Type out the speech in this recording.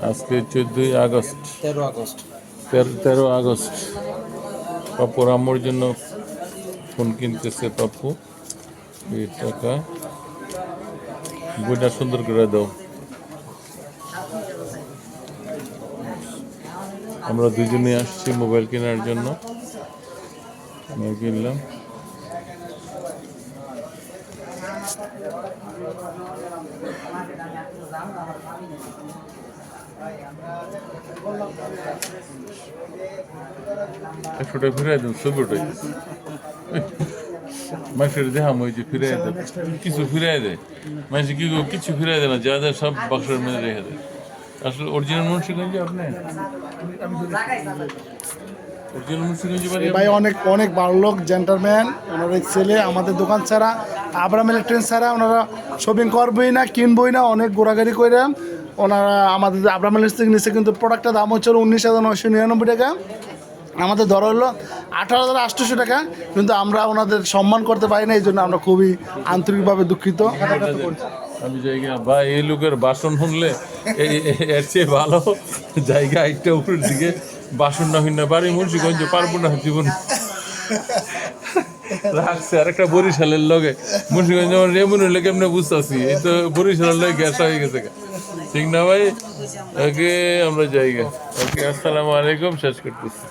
আজকে 14 August, 13 August. 13 August. পাপ্পুর আম্মুর জন্য ফোন কিনতেছে পাপ্পু। এই টাকা বইটা সুন্দর করে দাও। আমরা দুজনে আসছি মোবাইল কেনার জন্য। আমি কিনলাম। একশোটা ফিরাই দেন, ছবি ওটাই মানুষের দেখাম ওই যে ফিরাই দেয়, কিছু ফিরাই দেয় মানুষ, কি কিছু ফিরাই দেয় না, যা দেয় সব বাক্সের মধ্যে রেখে দেয়। আসলে অরিজিনাল মুন্সিগঞ্জে আপনি অরিজিনাল মুন্সিগঞ্জে বাড়ি ভাই অনেক অনেক ভালো লোক, জেন্টারম্যান। ওনার এই ছেলে আমাদের দোকান ছাড়া, আব্রাহাম ইলেকট্রনিক্স ছাড়া ওনারা শপিং করবেই না, কিনবই না। অনেক ঘোরাঘুরি করে ওনারা আমাদের আব্রাহাম ইলেকট্রিক্স নিচে, কিন্তু প্রোডাক্টের দাম হচ্ছে 19,999 টাকা। আমাদের ধরা হলো 18,800 টাকা, কিন্তু আমরা ওনাদের সম্মান করতে পারি না, এই জন্য আমরা খুবই আন্তরিকভাবে দুঃখিত। আমি জায়গা বা এই লোকের বাসন শুনলে এর চেয়ে ভালো জায়গা একটা উপরের দিকে বাসন না হইনা বাড়ি মুন্সিগঞ্জে পারবো না জীবন রাখছে। আর একটা বরিশালের লগে মুন্সিগঞ্জ যেমন এমন হইলে কেমনে বুঝতেছি, এই তো বরিশালের লগে গ্যাস হয়ে গেছে, ঠিক না ভাই? ওকে আমরা জায়গা, ওকে আসসালামু আলাইকুম, শেষ করতেছি।